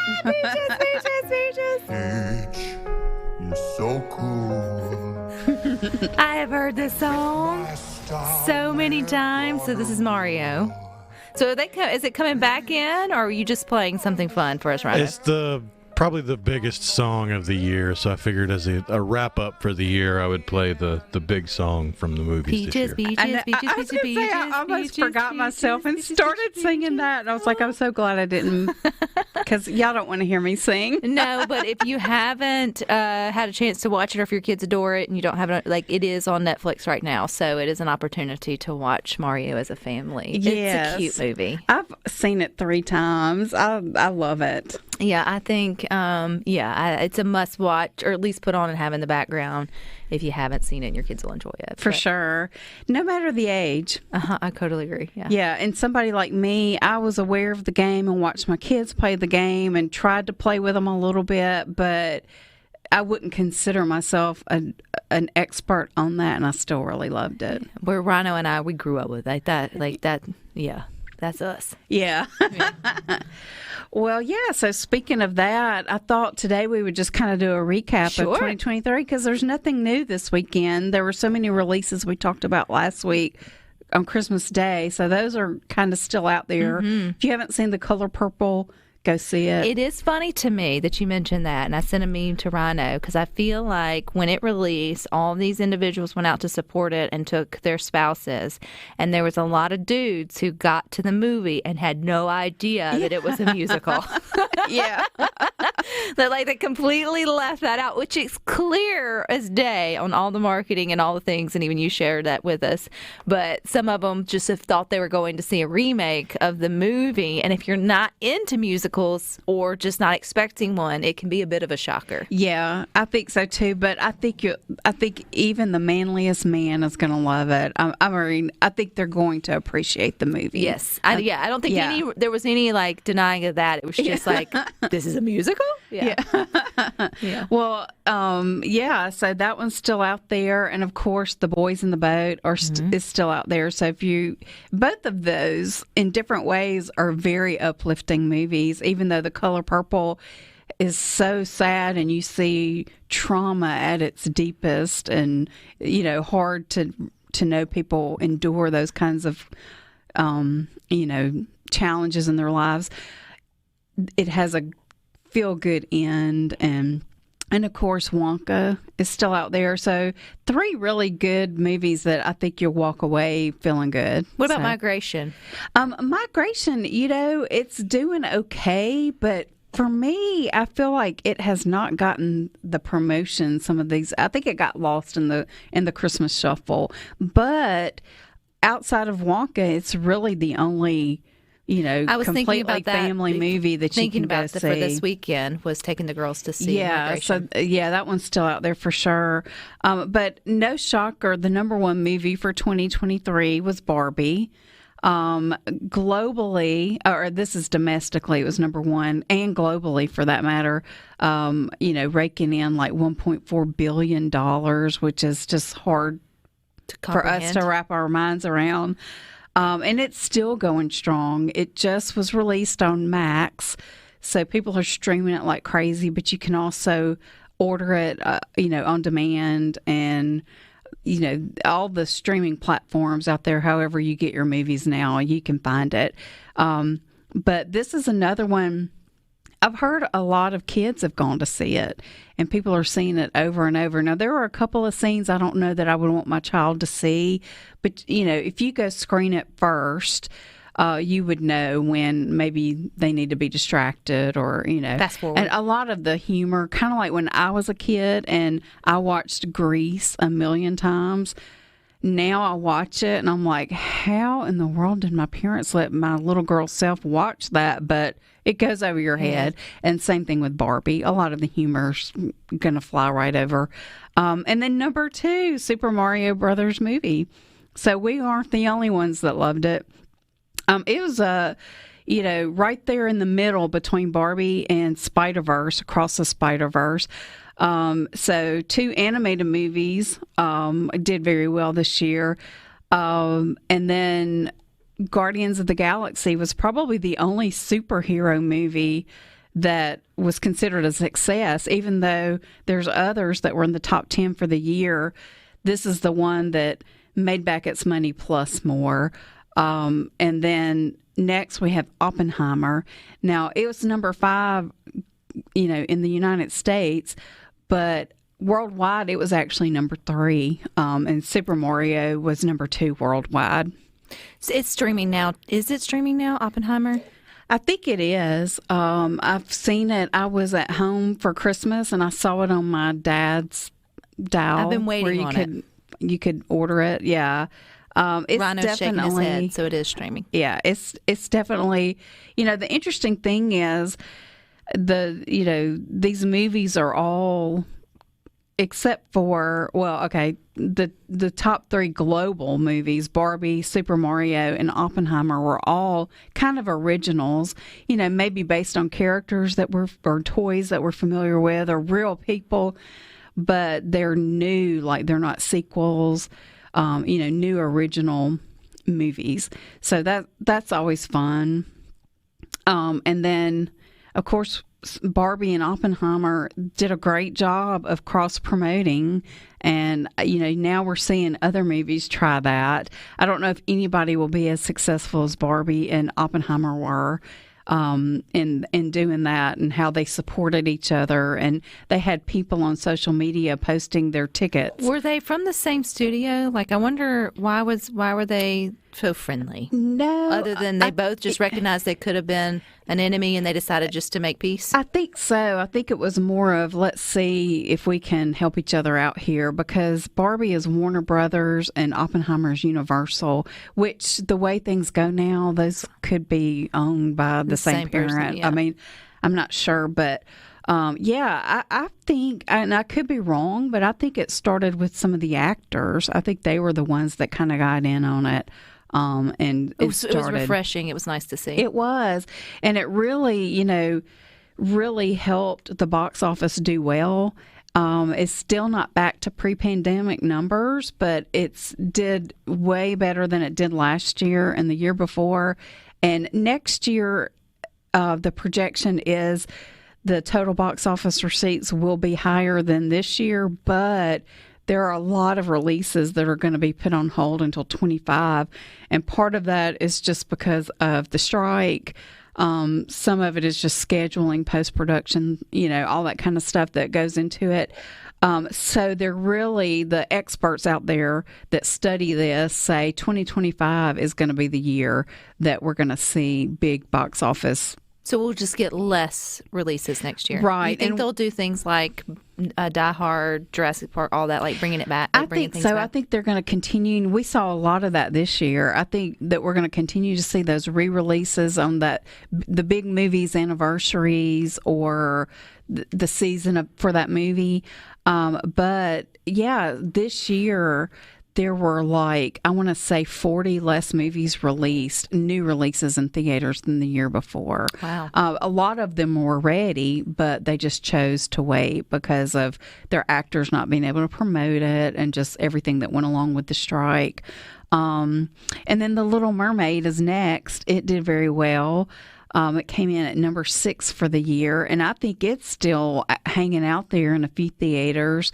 Peach, you're so cool. I have heard this song so many times. So this is Mario. So is it coming back in, or are you just playing something fun for us, Rhino? It's probably the biggest song of the year, so I figured as a wrap up for the year, I would play the big song from the movies this year. Peaches, I was going to say, I almost forgot myself and started singing that. And I was like, I'm so glad I didn't, because y'all don't want to hear me sing. No, but if you haven't had a chance to watch it, or if your kids adore it and you don't have it, it is on Netflix right now, so it is an opportunity to watch Mario as a family. Yes. It's a cute movie. I've seen it 3 times. I love it. Yeah, I think, it's a must watch, or at least put on and have in the background if you haven't seen it, and your kids will enjoy it. For sure. No matter the age. I totally agree. Yeah. Yeah, and somebody like me, I was aware of the game and watched my kids play the game and tried to play with them a little bit, but I wouldn't consider myself an expert on that, and I still really loved it. Where Rhino and I, we grew up with that. Yeah, that's us. Yeah. Well, yeah, so speaking of that, I thought today we would just kind of do a recap of 2023 because there's nothing new this weekend. There were so many releases we talked about last week on Christmas Day, so those are kind of still out there. Mm-hmm. If you haven't seen The Color Purple, go see it. It is funny to me that you mentioned that, and I sent a meme to Rhino because I feel like when it released, all these individuals went out to support it and took their spouses, and there was a lot of dudes who got to the movie and had no idea that it was a musical. Yeah. They completely left that out, which is clear as day on all the marketing and all the things, and even you shared that with us. But some of them just have thought they were going to see a remake of the movie, and if you're not into musicals or just not expecting one, it can be a bit of a shocker. Yeah, I think so too. But I think even the manliest man is going to love it. I think they're going to appreciate the movie. Yes, I don't think there was any denying of that. It was just this is a musical. Yeah. Yeah. Well, so that one's still out there, and of course, The Boys in the Boat is still out there. So both of those in different ways are very uplifting movies. Even though The Color Purple is so sad and you see trauma at its deepest, and hard to know people endure those kinds of challenges in their lives. It has a feel good end, and of course Wonka is still out there. So 3 really good movies that I think you'll walk away feeling good. What about Migration? Migration, it's doing okay, but for me, I feel like it has not gotten the promotion. Some of these, I think it got lost in the Christmas shuffle. But outside of Wonka, it's really the only I was completely thinking about that, family movie that you can go see. For this weekend was taking the girls to see. Migration. That one's still out there for sure. But no shocker, the number 1 movie for 2023 was Barbie. Globally, or this is domestically, it was number 1, and globally for that matter. Raking in $1.4 billion, which is just hard for us to wrap our minds around. And it's still going strong. It just was released on Max, so people are streaming it like crazy, but you can also order it, on demand, and, all the streaming platforms out there, however you get your movies now, you can find it. But this is another one. I've heard a lot of kids have gone to see it, and people are seeing it over and over. Now, there are a couple of scenes I don't know that I would want my child to see, but, if you go screen it first, you would know when maybe they need to be distracted or, Fast forward. And a lot of the humor, kind of like when I was a kid and I watched Grease a million times. Now I watch it and I'm like, how in the world did my parents let my little girl self watch that? But it goes over your head. And same thing with Barbie. A lot of the humor's going to fly right over. And then number 2, Super Mario Brothers movie. So we aren't the only ones that loved it. It was right there in the middle between Barbie and Spider-Verse, Across the Spider-Verse. So 2 animated movies did very well this year. And then Guardians of the Galaxy was probably the only superhero movie that was considered a success, even though there's others that were in the top 10 for the year. This is the one that made back its money plus more. And then next we have Oppenheimer. Now, it was number 5, in the United States, but worldwide it was actually number 3. And Super Mario was number 2 worldwide. So it's streaming now. Is it streaming now, Oppenheimer? I think it is. I've seen it. I was at home for Christmas and I saw it on my dad's dial. I've been waiting on you could order it. Yeah. It's Rhino's shaking his head, so it is streaming. Yeah, it's definitely, the interesting thing is these movies are all, except for, the top 3 global movies, Barbie, Super Mario, and Oppenheimer, were all kind of originals, maybe based on characters or toys that we're familiar with, or real people, but they're new, like they're not sequels, new original movies. So that's always fun. And then, of course, Barbie and Oppenheimer did a great job of cross-promoting, and now we're seeing other movies try that. I don't know if anybody will be as successful as Barbie and Oppenheimer were in doing that, and how they supported each other, and they had people on social media posting their tickets. Were they from the same studio? Like, I wonder why were they so friendly? No, other than they both just recognized they could have been an enemy and they decided just to make peace. I think so. I think it was more of, let's see if we can help each other out here, because Barbie is Warner Brothers and Oppenheimer is Universal, which the way things go now, those could be owned by the same parent. Person, yeah. I mean, I'm not sure, but I think, and I could be wrong, but I think it started with some of the actors. I think they were the ones that kind of got in on it. And it was refreshing. It was nice to see. It was. And it really, really helped the box office do well. It's still not back to pre-pandemic numbers, but it's did way better than it did last year and the year before. And next year, the projection is the total box office receipts will be higher than this year, but there are a lot of releases that are going to be put on hold until 25. And part of that is just because of the strike. Some of it is just scheduling, post-production, all that kind of stuff that goes into it. So they're really, the experts out there that study this say 2025 is going to be the year that we're going to see big box office. So we'll just get less releases next year. Right. You think they'll do things like Die Hard, Jurassic Park, all that, like bringing it back? I think so. I think they're going to continue. We saw a lot of that this year. I think that we're going to continue to see those re-releases on the big movies anniversaries or the season for that movie. But yeah, this year there were I want to say 40 less movies released, new releases in theaters than the year before. Wow. A lot of them were ready, but they just chose to wait because of their actors not being able to promote it and just everything that went along with the strike. And then The Little Mermaid is next. It did very well. It came in at number 6 for the year, and I think it's still hanging out there in a few theaters.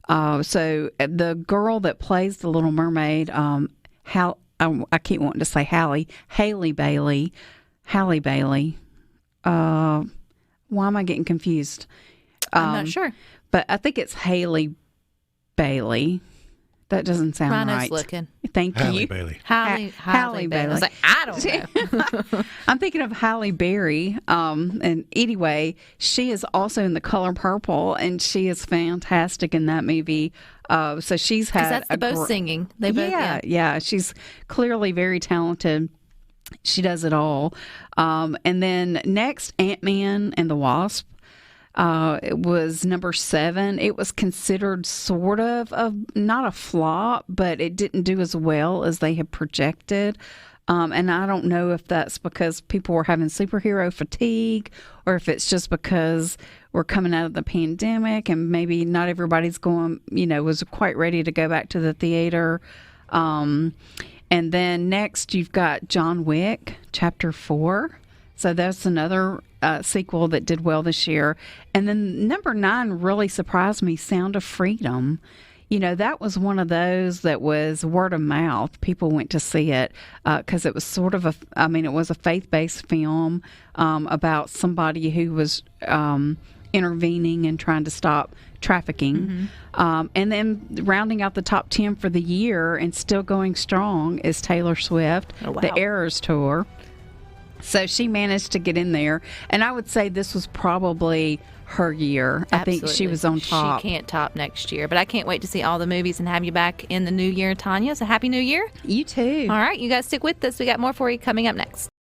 So the girl that plays the Little Mermaid, I keep wanting to say Halle Bailey. Why am I getting confused? I'm not sure. But I think it's Halle Bailey. That doesn't sound Rhino's right. looking. Thank Halle you. Bailey. Halle Bailey. I was like, I don't know. I'm thinking of Halle Berry. And anyway, she is also in The Color Purple, and she is fantastic in that movie. So she's had that's the both singing. They both, yeah. She's clearly very talented. She does it all. And then next, Ant-Man and the Wasp. It was number 7. It was considered sort of not a flop, but it didn't do as well as they had projected. And I don't know if that's because people were having superhero fatigue or if it's just because we're coming out of the pandemic and maybe not everybody's was quite ready to go back to the theater. And then next you've got John Wick, Chapter 4. So that's another sequel that did well this year. And then number 9 really surprised me, Sound of Freedom. That was one of those that was word of mouth. People went to see it because it was sort of it was a faith-based film about somebody who was intervening and trying to stop trafficking. And then rounding out the top 10 for the year and still going strong is Taylor Swift, the Eras Tour. So she managed to get in there. And I would say this was probably her year. Absolutely. I think she was on top. She can't top next year. But I can't wait to see all the movies and have you back in the new year, Tanya. So happy new year. You too. All right. You guys stick with us. We got more for you coming up next.